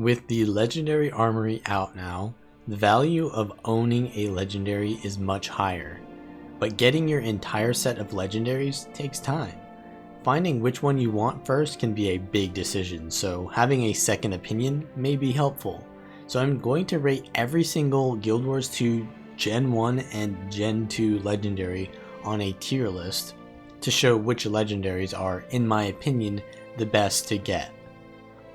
With the Legendary Armory out now, the value of owning a legendary is much higher, but getting your entire set of legendaries takes time. Finding which one you want first can be a big decision, so having a second opinion may be helpful. So I'm going to rate every single Guild Wars 2 Gen 1 and Gen 2 legendary on a tier list to show which legendaries are, in my opinion, the best to get.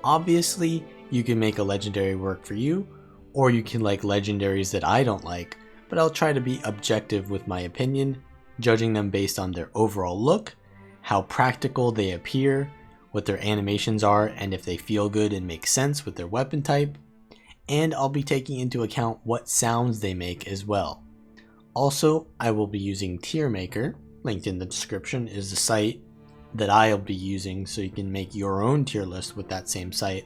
Obviously, you can make a legendary work for you, or you can like legendaries that I don't like, but I'll try to be objective with my opinion, judging them based on their overall look, how practical they appear, what their animations are, and if they feel good and make sense with their weapon type, and I'll be taking into account what sounds they make as well. Also, I will be using Tiermaker, linked in the description is the site that I'll be using so you can make your own tier list with that same site.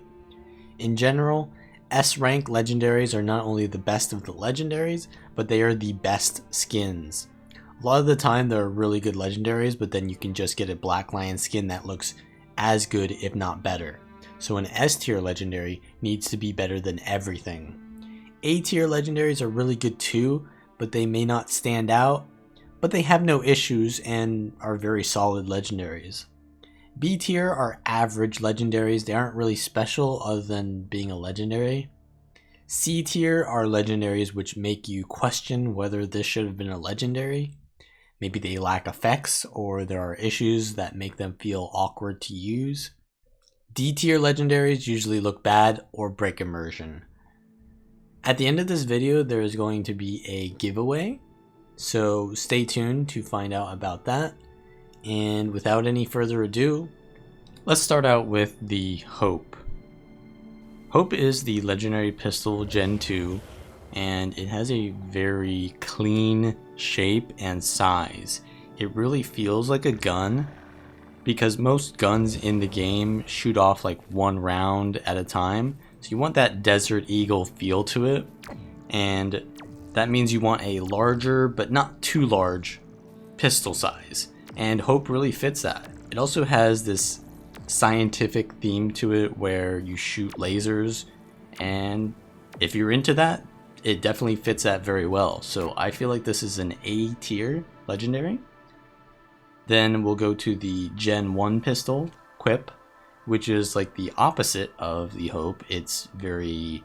In general, S rank legendaries are not only the best of the legendaries, but they are the best skins. A lot of the time there are really good legendaries, but then you can just get a Black Lion skin that looks as good if not better. So an S tier legendary needs to be better than everything. A tier legendaries are really good too, but they may not stand out, but they have no issues and are very solid legendaries. B tier are average legendaries, they aren't really special other than being a legendary. C tier are legendaries which make you question whether this should have been a legendary. Maybe they lack effects or there are issues that make them feel awkward to use. D tier legendaries usually look bad or break immersion. At the end of this video there is going to be a giveaway, so stay tuned to find out about that. And without any further ado, let's start out with the Hope. Hope is the Legendary Pistol Gen 2, and it has a very clean shape and size. It really feels like a gun, because most guns in the game shoot off like one round at a time. So you want that Desert Eagle feel to it, and that means you want a larger but not too large pistol size. And Hope really fits that. It also has this scientific theme to it where you shoot lasers, and if you're into that, it definitely fits that very well. So I feel like this is an A tier legendary. Then we'll go to the Gen 1 pistol, Quip, which is like the opposite of the Hope. It's very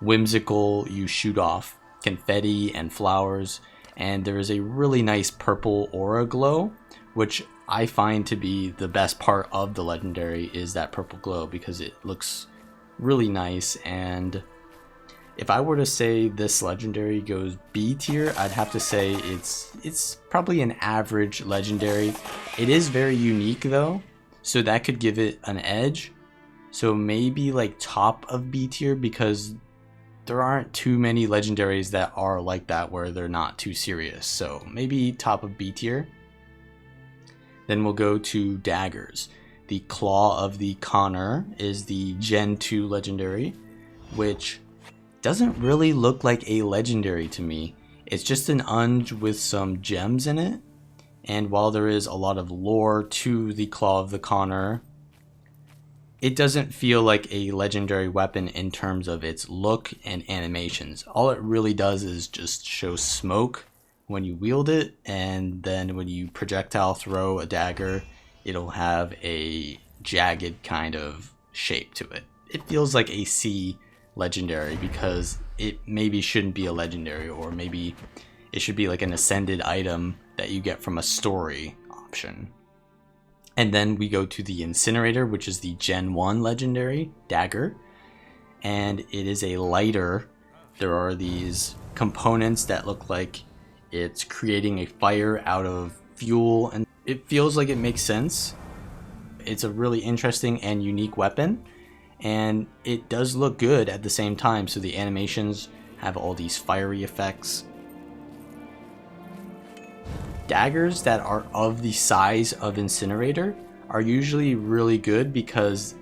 whimsical. You shoot off confetti and flowers, and there is a really nice purple aura glow, which I find to be the best part of the legendary, is that purple glow, because it looks really nice. And if I were to say this legendary goes B tier, I'd have to say it's probably an average legendary. It is very unique though, so that could give it an edge. So maybe like top of B tier, because there aren't too many legendaries that are like that where they're not too serious. So maybe top of B tier. Then we'll go to daggers. The Claw of the Conner is the Gen 2 legendary, which doesn't really look like a legendary to me. It's just an unge with some gems in it. And while there is a lot of lore to the Claw of the Conner, it doesn't feel like a legendary weapon in terms of its look and animations. All it really does is just show smoke when you wield it, and then when you projectile throw a dagger, it'll have a jagged kind of shape to it. It feels like a C legendary because it maybe shouldn't be a legendary, or maybe it should be like an ascended item that you get from a story option. And then we go to the Incinerator, which is the Gen 1 legendary dagger, and it is a lighter. There are these components that look like it's creating a fire out of fuel, and it feels like it makes sense. It's a really interesting and unique weapon, and it does look good at the same time. So the animations have all these fiery effects. Daggers that are of the size of Incinerator are usually really good because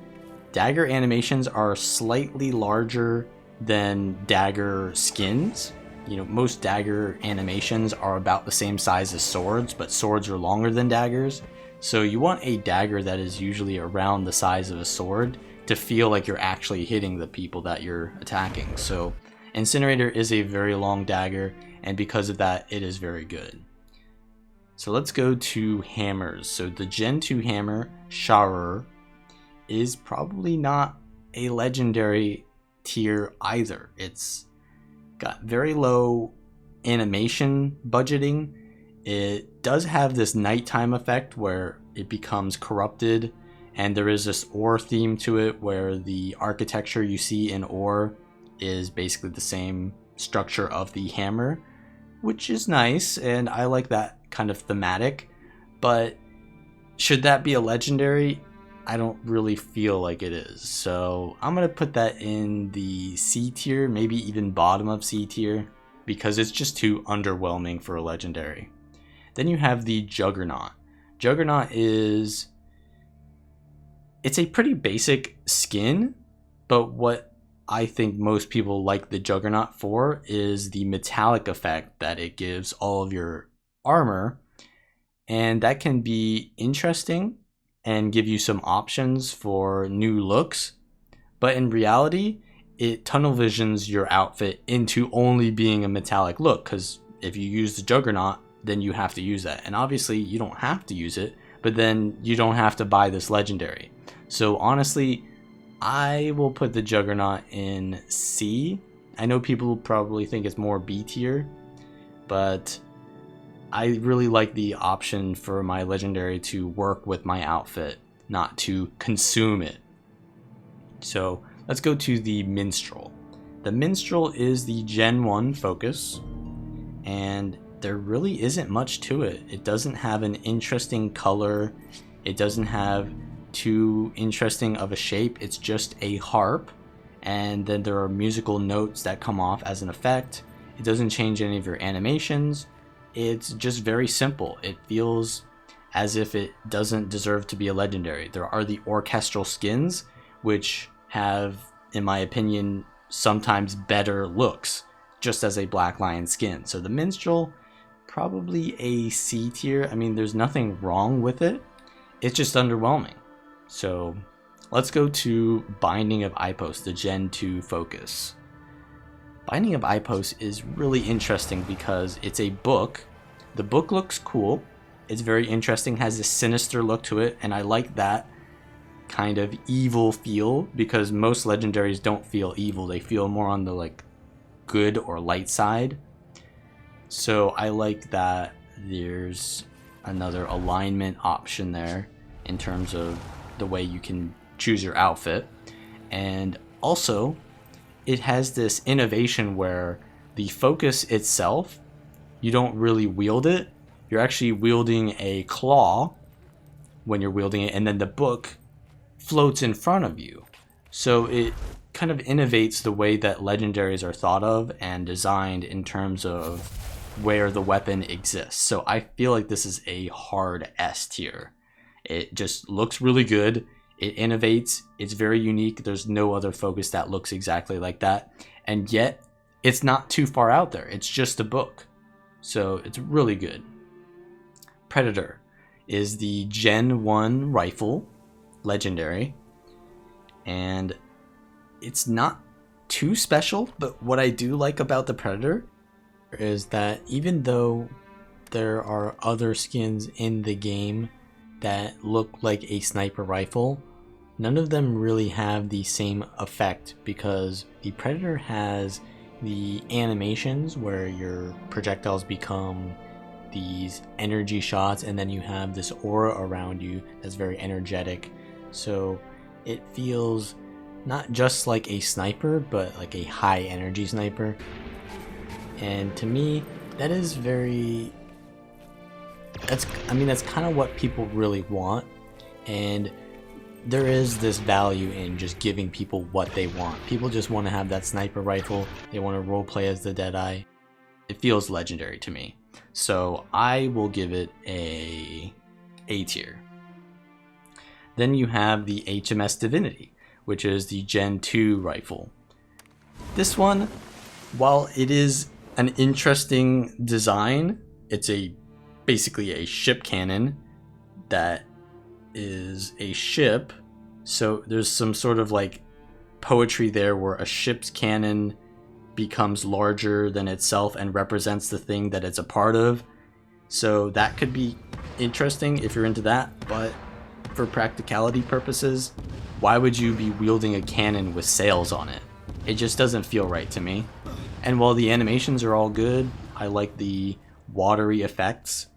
dagger animations are slightly larger than dagger skins. You know, most dagger animations are about the same size as swords, but swords are longer than daggers. So you want a dagger that is usually around the size of a sword to feel like you're actually hitting the people that you're attacking. So Incinerator is a very long dagger, and because of that, it is very good. So let's go to hammers. So the Gen 2 hammer, Sharur, is probably not a legendary tier either. It's got very low animation budgeting. It does have this nighttime effect where it becomes corrupted, and there is this ore theme to it where the architecture you see in ore is basically the same structure of the hammer, which is nice, and I like that kind of thematic. But should that be a legendary? I don't really feel like it is. So I'm going to put that in the C tier, maybe even bottom of C tier, because it's just too underwhelming for a legendary. Then you have the Juggernaut. Juggernaut it's a pretty basic skin, but what I think most people like the Juggernaut for is the metallic effect that it gives all of your armor, and that can be interesting and give you some options for new looks, but in reality it tunnel visions your outfit into only being a metallic look, because if you use the Juggernaut, then you have to use that, and obviously you don't have to use it, but then you don't have to buy this legendary. So honestly, I will put the Juggernaut in C. I know people probably think it's more B tier, but I really like the option for my legendary to work with my outfit, not to consume it. So let's go to the Minstrel. The Minstrel is the Gen 1 focus, and there really isn't much to it. It doesn't have an interesting color. It doesn't have too interesting of a shape. It's just a harp, and then there are musical notes that come off as an effect. It doesn't change any of your animations. It's just very simple. It feels as if it doesn't deserve to be a legendary. There are the orchestral skins, which have, in my opinion, sometimes better looks, just as a Black Lion skin. So the Minstrel, probably a C tier. I mean, there's nothing wrong with it. It's just underwhelming. So let's go to Binding of Ipos, the Gen 2 focus. Binding of Ipos is really interesting because it's a book. The book looks cool. It's very interesting, has a sinister look to it, and I like that kind of evil feel, because most legendaries don't feel evil. They feel more on the like good or light side. So I like that there's another alignment option there in terms of the way you can choose your outfit. And also it has this innovation where the focus itself, you don't really wield it. You're actually wielding a claw when you're wielding it, and then the book floats in front of you. So it kind of innovates the way that legendaries are thought of and designed in terms of where the weapon exists. So I feel like this is a hard S tier. It just looks really good. It innovates. It's very unique. There's no other focus that looks exactly like that. And yet, it's not too far out there. It's just a book. So it's really good. Predator is the Gen 1 rifle, legendary. And it's not too special, but what I do like about the Predator is that even though there are other skins in the game that look like a sniper rifle, none of them really have the same effect, because the Predator has the animations where your projectiles become these energy shots, and then you have this aura around you that's very energetic. So it feels not just like a sniper, but like a high energy sniper. And to me, that is that's kind of what people really want. And there is this value in just giving people what they want. People just want to have that sniper rifle. They want to roleplay as the Deadeye. It feels legendary to me. So I will give it a tier. Then you have the HMS Divinity, which is the Gen 2 rifle. This one, while it is an interesting design, it's basically a ship cannon that is a ship So there's some sort of like poetry there where a ship's cannon becomes larger than itself and represents the thing that it's a part of. So that could be interesting if you're into that, but for practicality purposes, why would you be wielding a cannon with sails on it? It just doesn't feel right to me. And while the animations are all good, I like the watery effects,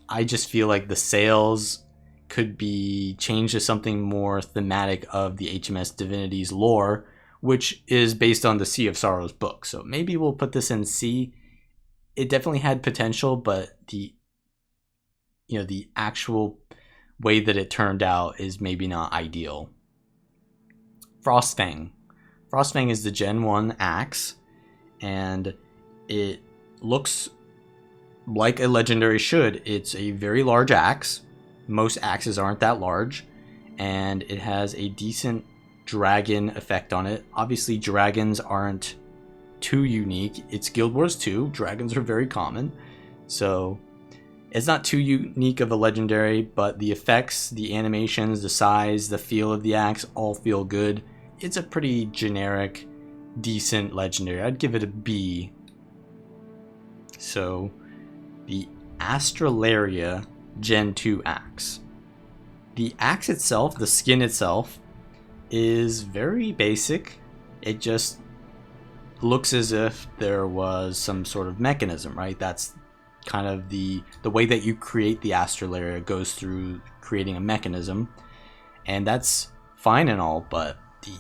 I just feel like the sails could be changed to something more thematic of the HMS Divinity's lore, which is based on the Sea of Sorrows book. So maybe we'll put this in C. It definitely had potential, but the actual way that it turned out is maybe not ideal. Frostfang. Frostfang is the Gen 1 axe, and it looks like a legendary should. It's a very large axe. Most axes aren't that large, and it has a decent dragon effect on it. Obviously, dragons aren't too unique. It's Guild Wars 2. Dragons are very common, so it's not too unique of a legendary, but the effects, the animations, the size, the feel of the axe all feel good. It's a pretty generic, decent legendary. I'd give it a B. So, the Astralaria Gen 2 axe. The axe itself, the skin itself, is very basic. It just looks as if there was some sort of mechanism, right? That's kind of the way that you create the Astralaria goes through creating a mechanism, and that's fine and all, but the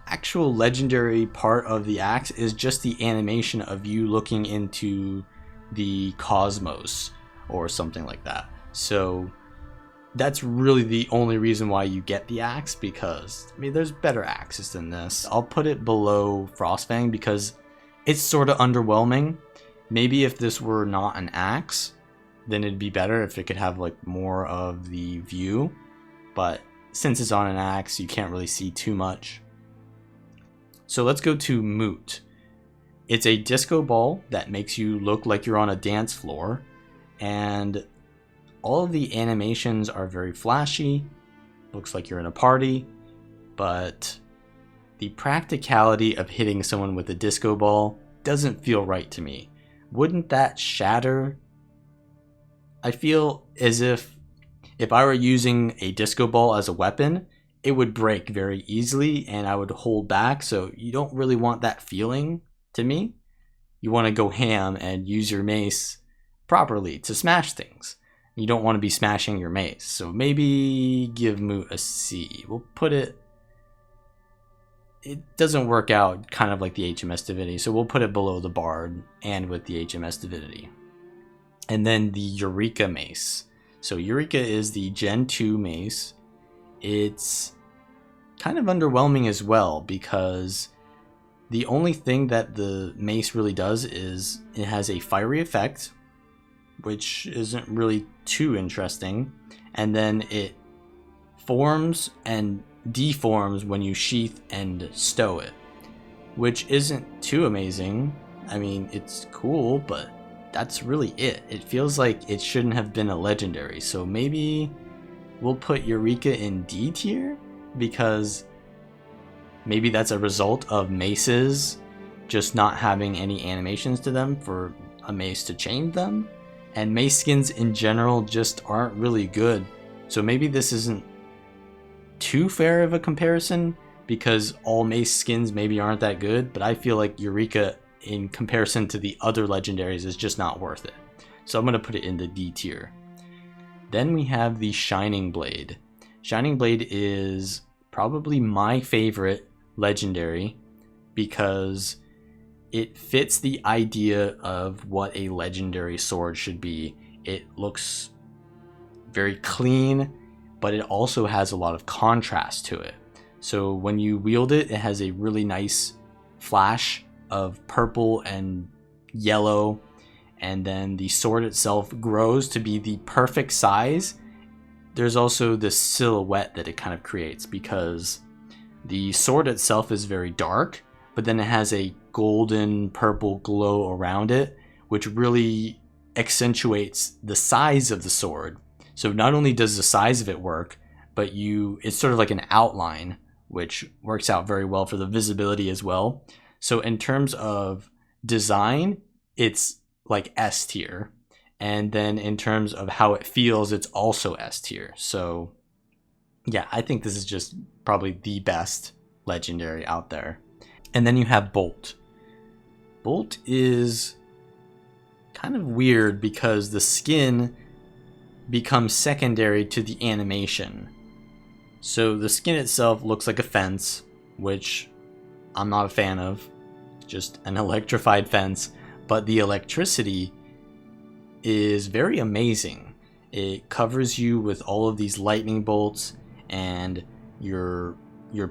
actual legendary part of the axe is just the animation of you looking into the cosmos or something like that. So that's really the only reason why you get the axe, because I mean there's better axes than this. I'll put it below Frostfang because it's sort of underwhelming. Maybe if this were not an axe, then it'd be better if it could have like more of the view, but since it's on an axe, you can't really see too much. So let's go to Moot. It's a disco ball that makes you look like you're on a dance floor, and all of the animations are very flashy. Looks like you're in a party, but the practicality of hitting someone with a disco ball doesn't feel right to me. Wouldn't that shatter? I feel as if I were using a disco ball as a weapon, it would break very easily and I would hold back, so you don't really want that feeling to me. You want to go ham and use your mace properly to smash things. You don't want to be smashing your mace, so maybe give Moot a C. We'll put it doesn't work out kind of like the HMS Divinity, so we'll put it below the Bard and with the HMS Divinity. And then the Eureka mace. So Eureka is the Gen 2 mace. It's kind of underwhelming as well because the only thing that the mace really does is it has a fiery effect, which isn't really too interesting, and then it forms and deforms when you sheath and stow it, which isn't too amazing. I mean, it's cool, but that's really it. It feels like it shouldn't have been a legendary, so maybe we'll put Eureka in D tier, because maybe that's a result of maces just not having any animations to them for a mace to change them, and mace skins in general just aren't really good. So maybe this isn't too fair of a comparison because all mace skins maybe aren't that good, but I feel like Eureka in comparison to the other legendaries is just not worth it. So I'm going to put it in the D tier. Then we have the Shining Blade. Shining Blade is probably my favorite legendary because it fits the idea of what a legendary sword should be. It looks very clean, but it also has a lot of contrast to it. So when you wield it, it has a really nice flash of purple and yellow, and then the sword itself grows to be the perfect size. There's also this silhouette that it kind of creates because the sword itself is very dark, but then it has a golden purple glow around it, which really accentuates the size of the sword. So not only does the size of it work, but it's sort of like an outline, which works out very well for the visibility as well. So in terms of design, it's like S tier. And then in terms of how it feels, it's also S tier. So yeah, I think this is just probably the best legendary out there. And then you have Bolt. Bolt is kind of weird because the skin becomes secondary to the animation. So the skin itself looks like a fence, which I'm not a fan of, just an electrified fence, but the electricity is very amazing. It covers you with all of these lightning bolts, and your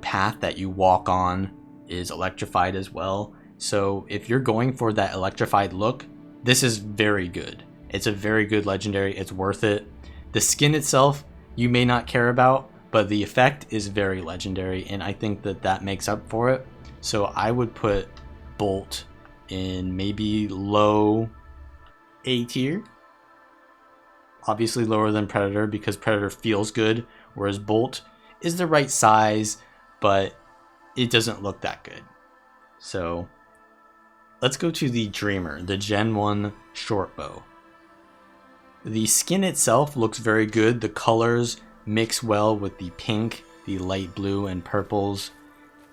path that you walk on is electrified as well. So if you're going for that electrified look, this is very good. It's a very good legendary. It's worth it. The skin itself you may not care about, but the effect is very legendary, and I think that makes up for it. So I would put Bolt in maybe low A tier. Obviously lower than Predator because Predator feels good, whereas Bolt is the right size, but it doesn't look that good. So let's go to the Dreamer, the Gen 1 shortbow. The skin itself looks very good. The colors mix well with the pink, the light blue, and purples.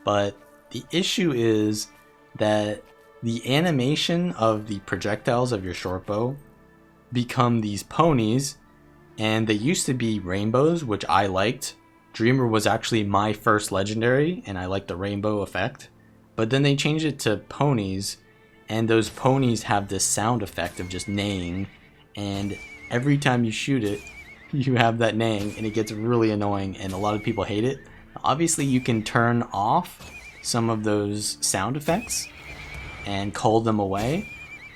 But the issue is that the animation of the projectiles of your shortbow become these ponies, and they used to be rainbows, which I liked. Dreamer was actually my first legendary, and I liked the rainbow effect. But then they changed it to ponies, and those ponies have this sound effect of just neighing, and every time you shoot it, you have that neighing, and it gets really annoying, and a lot of people hate it. Obviously, you can turn off some of those sound effects and cull them away,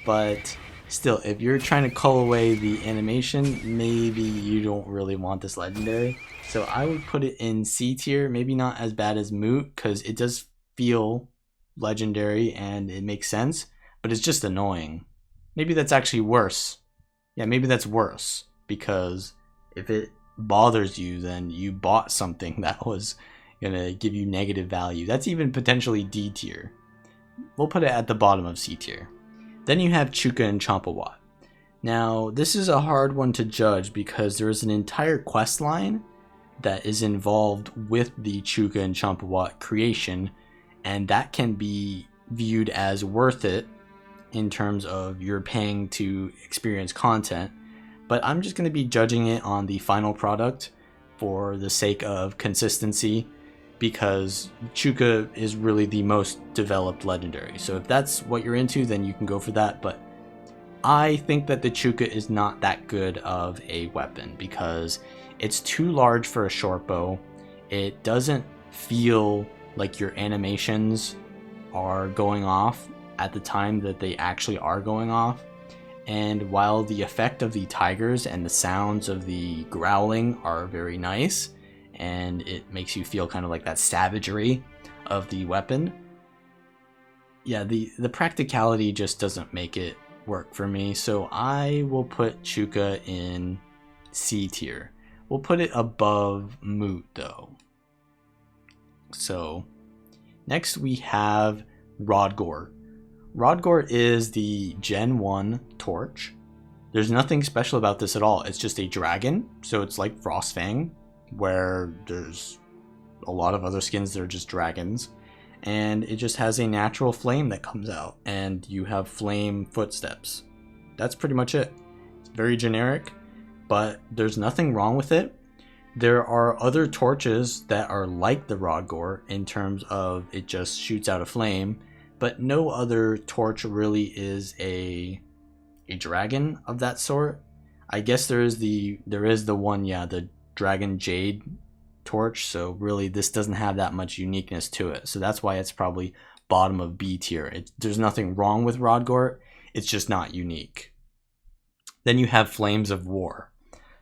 but still, if you're trying to cull away the animation, maybe you don't really want this legendary. So I would put it in C tier, maybe not as bad as Moot, because it does feel legendary and it makes sense, but it's just annoying. Maybe that's actually worse. Yeah, maybe that's worse, because if it bothers you, then you bought something that was gonna give you negative value. That's even potentially D tier. We'll put it at the bottom of C tier. Then you have Chuka and Champawat. Now, this is a hard one to judge because there is an entire quest line that is involved with the Chuka and Champawat creation, and that can be viewed as worth it in terms of you're paying to experience content. But I'm just going to be judging it on the final product for the sake of consistency, because Chuka is really the most developed legendary. So if that's what you're into, then you can go for that. But I think that the Chuka is not that good of a weapon because it's too large for a short bow. It doesn't feel like your animations are going off at the time that they actually are going off. And while the effect of the tigers and the sounds of the growling are very nice, and it makes you feel kind of like that savagery of the weapon, yeah, the practicality just doesn't make it work for me. So I will put Chuka in C tier. We'll put it above Moot though. So next we have Rodgort. Rodgort is the Gen 1 torch. There's nothing special about this at all. It's just a dragon, so it's like Frostfang, where there's a lot of other skins that are just dragons, and it just has a natural flame that comes out, and you have flame footsteps. That's pretty much it. It's very generic, but there's nothing wrong with it. There are other torches that are like the Rodgort in terms of it just shoots out a flame, but no other torch really is a dragon of that sort. I guess there is the one, yeah, the Dragon Jade torch, so really this doesn't have that much uniqueness to it, so that's why it's probably bottom of B tier. There's nothing wrong with Rodgort, it's just not unique. Then you have Flames of War.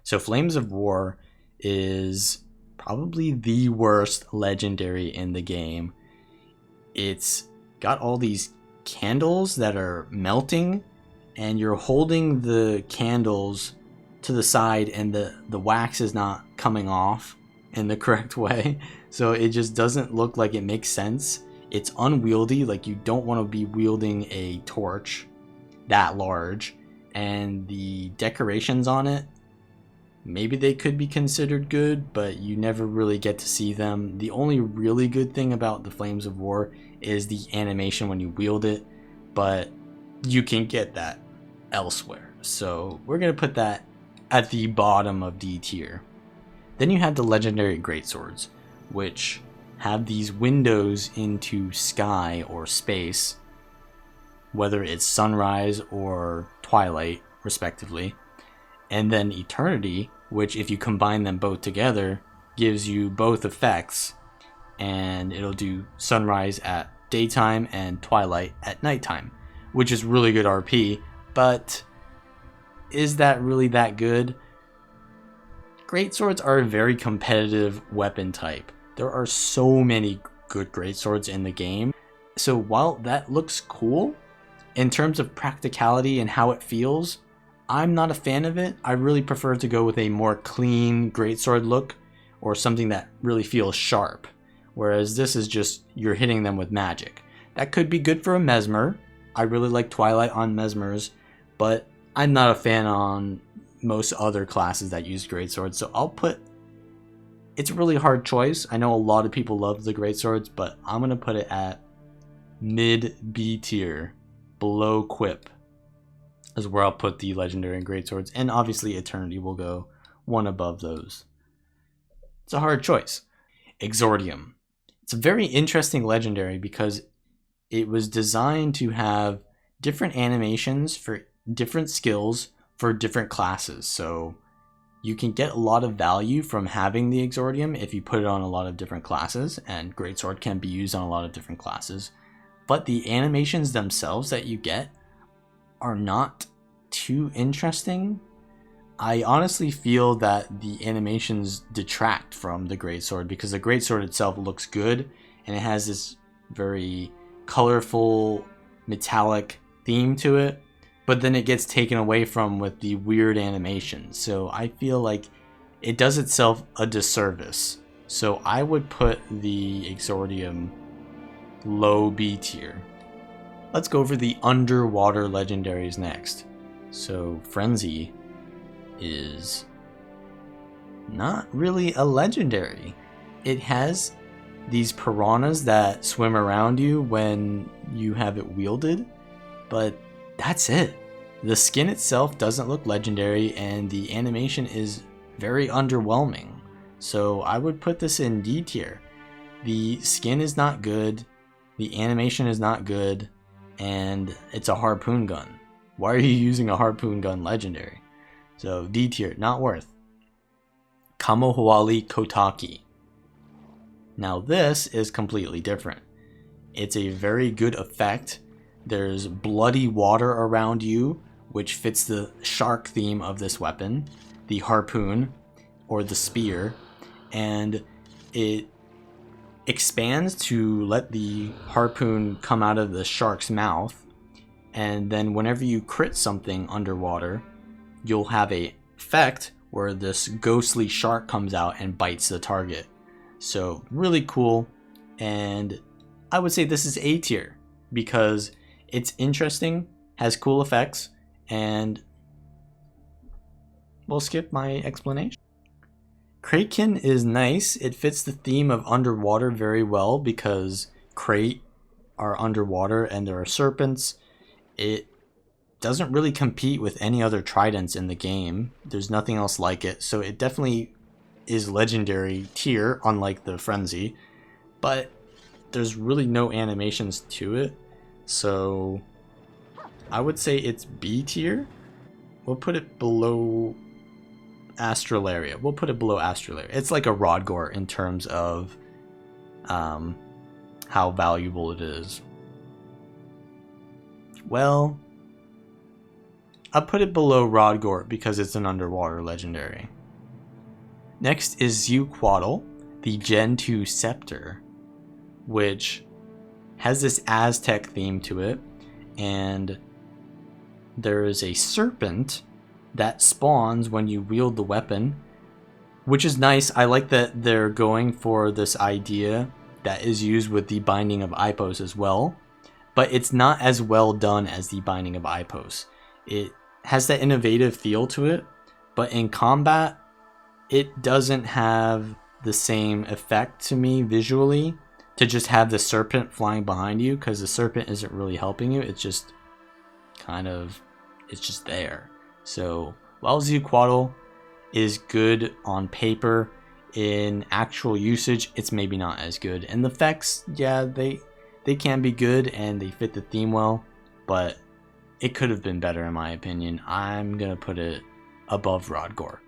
So Flames of War is probably the worst legendary in the game. It's got all these candles that are melting, and you're holding the candles to the side and the wax is not coming off, in the correct way. So it just doesn't look like it makes sense. It's unwieldy, like you don't want to be wielding a torch that large. And the decorations on it, maybe they could be considered good, but you never really get to see them. The only really good thing about the Flames of War is the animation when you wield it, but you can get that elsewhere. So we're going to put that at the bottom of D tier. Then you have the Legendary Greatswords, which have these windows into sky or space, whether it's sunrise or twilight, respectively. And then Eternity, which if you combine them both together, gives you both effects, and it'll do sunrise at daytime and twilight at nighttime, which is really good RP, but is that really that good? Greatswords are a very competitive weapon type. There are so many good greatswords in the game. So while that looks cool, in terms of practicality and how it feels, I'm not a fan of it. I really prefer to go with a more clean greatsword look, or something that really feels sharp. Whereas this is just, you're hitting them with magic. That could be good for a Mesmer. I really like Twilight on Mesmers, but I'm not a fan on most other classes that use greatswords. So I'll put, it's a really hard choice. I know a lot of people love the greatswords, but I'm going to put it at mid B tier, below Quip, is where I'll put the Legendary and greatswords. And obviously Eternity will go one above those. It's a hard choice. Exordium. It's a very interesting legendary because it was designed to have different animations for different skills for different classes. So you can get a lot of value from having the Exordium if you put it on a lot of different classes, and greatsword can be used on a lot of different classes. But the animations themselves that you get are not too interesting. I honestly feel that the animations detract from the greatsword, because the greatsword itself looks good and it has this very colorful metallic theme to it, but then it gets taken away from with the weird animations. So I feel like it does itself a disservice. So I would put the Exordium low B tier. Let's go over the underwater legendaries next. So Frenzy is not really a legendary. It has these piranhas that swim around you when you have it wielded, but that's it. The skin itself doesn't look legendary, and the animation is very underwhelming. So I would put this in D tier. The skin is not good, the animation is not good, and it's a harpoon gun. Why are you using a harpoon gun legendary? So D tier, not worth. Kamohoali'i Kotaki. Now this is completely different. It's a very good effect. There's bloody water around you, which fits the shark theme of this weapon, the harpoon or the spear, and it expands to let the harpoon come out of the shark's mouth, and then whenever you crit something underwater, you'll have a effect where this ghostly shark comes out and bites the target. So really cool, and I would say this is A tier because it's interesting, has cool effects, and we'll skip my explanation. Kraitkin is nice. It fits the theme of underwater very well because Krait are underwater and there are serpents. It doesn't really compete with any other tridents in the game. There's nothing else like it, so it definitely is legendary tier, unlike the Frenzy, but there's really no animations to it, so I would say it's B tier. We'll put it below Astralaria. We'll put it below Astralaria. It's like a Rodgort in terms of how valuable it is. Well, I'll put it below Rodgort because it's an underwater legendary. Next is Xiuquatl, the Gen 2 Scepter, which has this Aztec theme to it, and there is a serpent that spawns when you wield the weapon, which is nice. I like that they're going for this idea that is used with the Binding of Ipos as well, but it's not as well done as the Binding of Ipos. It has that innovative feel to it, but in combat, it doesn't have the same effect to me visually to just have the serpent flying behind you, because the serpent isn't really helping you. It's just it's just there. So while Xiuquatl is good on paper, in actual usage it's maybe not as good. And the effects, yeah, they can be good and they fit the theme well, but it could have been better in my opinion. I'm gonna put it above Rodgort.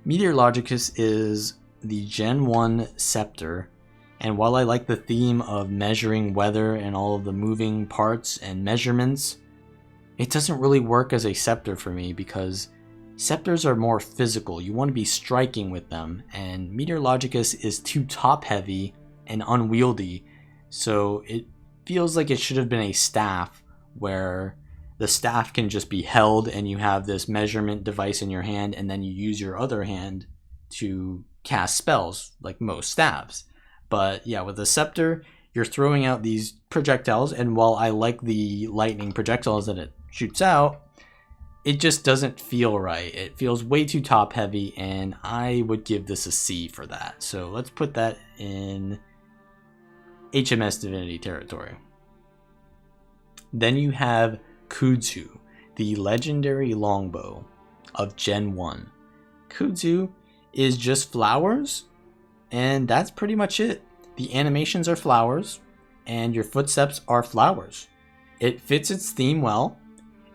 Meteorlogicus is the Gen 1 scepter, and while I like the theme of measuring weather and all of the moving parts and measurements, it doesn't really work as a scepter for me, because scepters are more physical. You want to be striking with them, and Meteorlogicus is too top heavy and unwieldy, so it feels like it should have been a staff where the staff can just be held and you have this measurement device in your hand, and then you use your other hand to cast spells like most staffs. But yeah, with the scepter, you're throwing out these projectiles, and while I like the lightning projectiles that it shoots out, it just doesn't feel right. It feels way too top heavy, and I would give this a C for that. So let's put that in HMS Divinity territory. Then you have Kudzu, the legendary longbow of Gen 1. Kudzu is just flowers, and that's pretty much it. The animations are flowers, and your footsteps are flowers. It fits its theme well.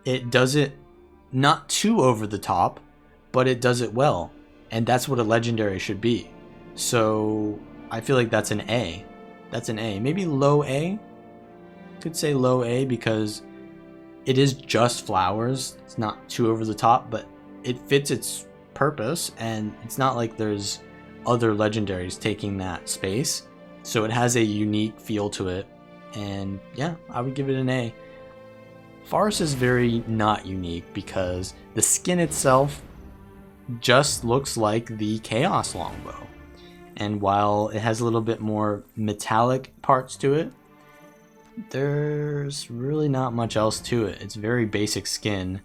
It does it not too over the top, but it does it well, and that's what a legendary should be. So I feel like that's an A. That's an A. Maybe low A. Could say low A because it is just flowers. It's not too over the top, but it fits its purpose, and it's not like there's other legendaries taking that space. So it has a unique feel to it, and yeah, I would give it an A. Pharus is very not unique because the skin itself just looks like the Chaos Longbow. And while it has a little bit more metallic parts to it, there's really not much else to it. It's very basic skin.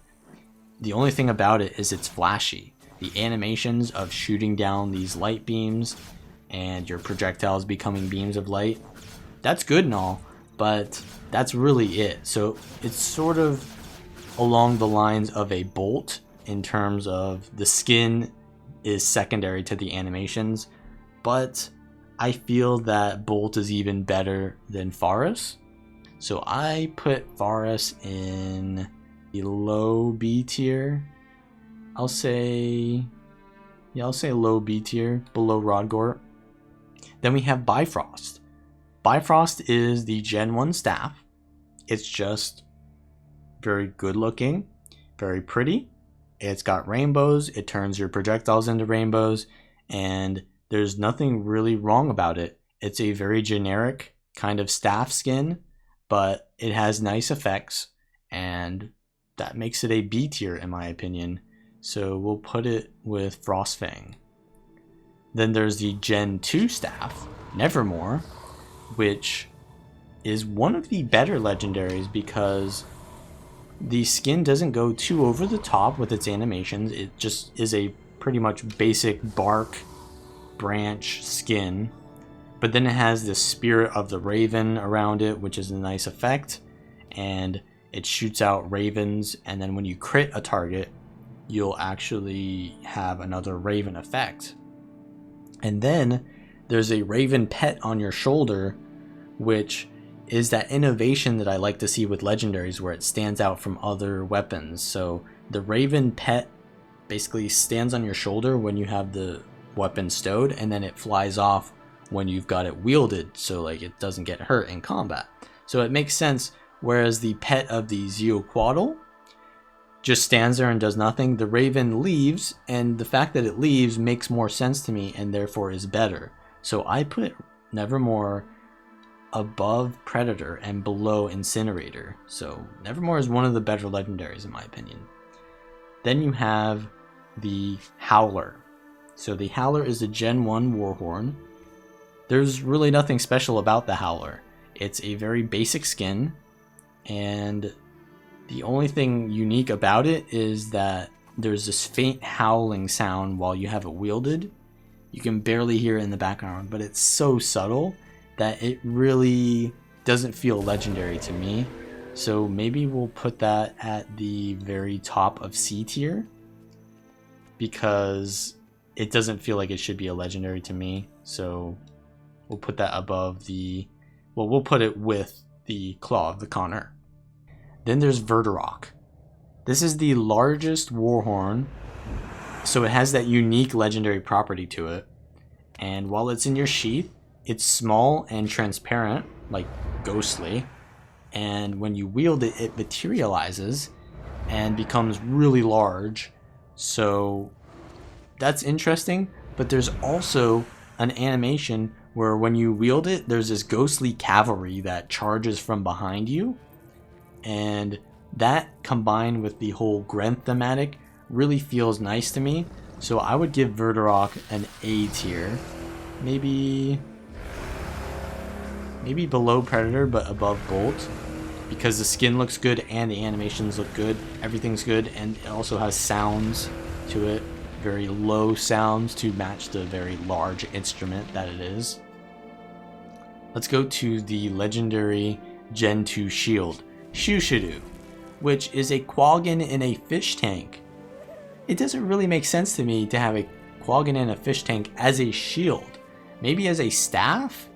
The only thing about it is it's flashy. The animations of shooting down these light beams and your projectiles becoming beams of light, that's good and all, but that's really it. So it's sort of along the lines of a bolt in terms of the skin is secondary to the animations, but I feel that bolt is even better than Pharus. So I put Pharus in the low B tier. I'll say low B tier, below Rodgort. Then we have Bifrost. Bifrost is the Gen 1 staff. It's just very good looking, very pretty. It's got rainbows. It turns your projectiles into rainbows, and there's nothing really wrong about it. It's a very generic kind of staff skin, but it has nice effects, and that makes it a B tier in my opinion. So we'll put it with Frostfang. Then there's the Gen 2 staff, Nevermore, which is one of the better legendaries because the skin doesn't go too over the top with its animations. It just is a pretty much basic bark branch skin, but then it has the spirit of the raven around it, which is a nice effect, and it shoots out ravens, and then when you crit a target, you'll actually have another raven effect. And then there's a raven pet on your shoulder, which is that innovation that I like to see with legendaries where it stands out from other weapons. So the raven pet basically stands on your shoulder when you have the weapon stowed, and then it flies off when you've got it wielded, so like it doesn't get hurt in combat. So it makes sense, whereas the pet of the Xiuquatl just stands there and does nothing. The raven leaves, and the fact that it leaves makes more sense to me and therefore is better. So I put Nevermore above Predator and below Incinerator. So Nevermore is one of the better legendaries in my opinion. Then you have the Howler. So the Howler is a Gen 1 Warhorn. There's really nothing special about the Howler. It's a very basic skin, and the only thing unique about it is that there's this faint howling sound while you have it wielded. You can barely hear it in the background, but it's so subtle that it really doesn't feel legendary to me. So maybe we'll put that at the very top of C tier, because it doesn't feel like it should be a legendary to me. So we'll put that above the, well, we'll put it with the Claw of the Conner. Then there's Verdarach. This is the largest Warhorn, so it has that unique legendary property to it. And while it's in your sheath, it's small and transparent, like ghostly. And when you wield it, it materializes and becomes really large. So that's interesting, but there's also an animation where when you wield it, there's this ghostly cavalry that charges from behind you. And that, combined with the whole Gren thematic, really feels nice to me. So I would give Verdarach an A tier. Maybe below Predator, but above Bolt, because the skin looks good and the animations look good. Everything's good, and it also has sounds to it, very low sounds to match the very large instrument that it is. Let's go to the legendary Gen 2 shield, Shooshadoo, which is a Quaggan in a fish tank. It doesn't really make sense to me to have a Quaggan in a fish tank as a shield. Maybe as a staff,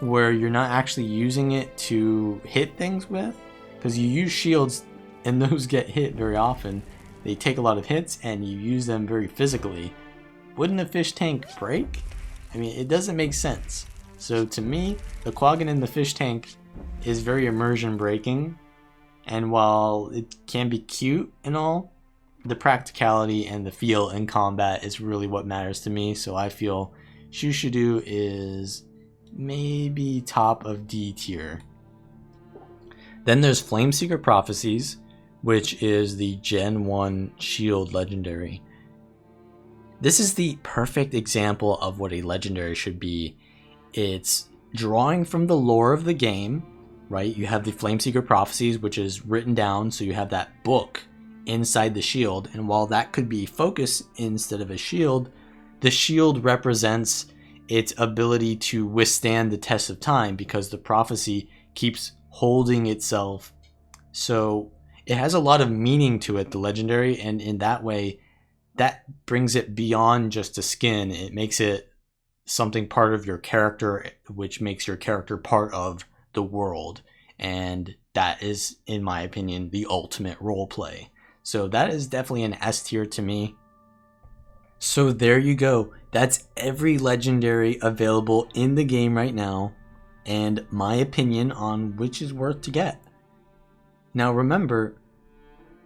where you're not actually using it to hit things with, because you use shields and those get hit very often. They take a lot of hits and you use them very physically. Wouldn't a fish tank break? I mean, it doesn't make sense. So to me, the Quaggan in the fish tank is very immersion breaking, and while it can be cute and all, the practicality and the feel in combat is really what matters to me. So I feel Shooshadoo is maybe top of D tier. Then there's Flameseeker Prophecies, which is the Gen 1 shield legendary. This is the perfect example of what a legendary should be. It's drawing from the lore of the game, right? You have the Flameseeker Prophecies, which is written down, so you have that book inside the shield, and while that could be focus instead of a shield, the shield represents its ability to withstand the test of time, because the prophecy keeps holding itself. So it has a lot of meaning to it, the legendary, and in that way, that brings it beyond just a skin. It makes it something part of your character, which makes your character part of the world, and that is, in my opinion, the ultimate role play. So that is definitely an S tier to me. So there you go. That's every legendary available in the game right now, and my opinion on which is worth to get. Now remember,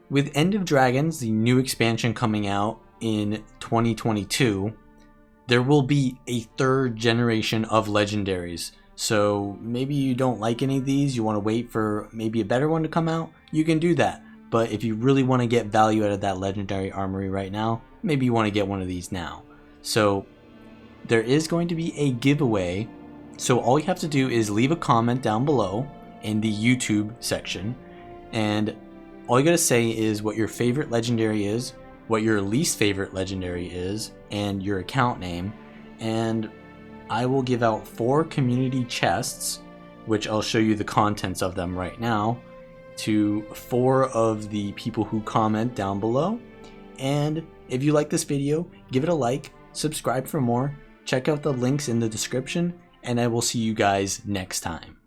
with End of Dragons, the new expansion coming out in 2022, there will be a third generation of legendaries. So maybe you don't like any of these, you want to wait for maybe a better one to come out, you can do that. But if you really want to get value out of that Legendary Armory right now, maybe you want to get one of these now. So there is going to be a giveaway. So all you have to do is leave a comment down below in the YouTube section. And all you got to say is what your favorite legendary is, what your least favorite legendary is, and your account name. And I will give out 4 community chests, which I'll show you the contents of them right now, to 4 of the people who comment down below. And if you like this video, give it a like, subscribe for more, check out the links in the description, and I will see you guys next time.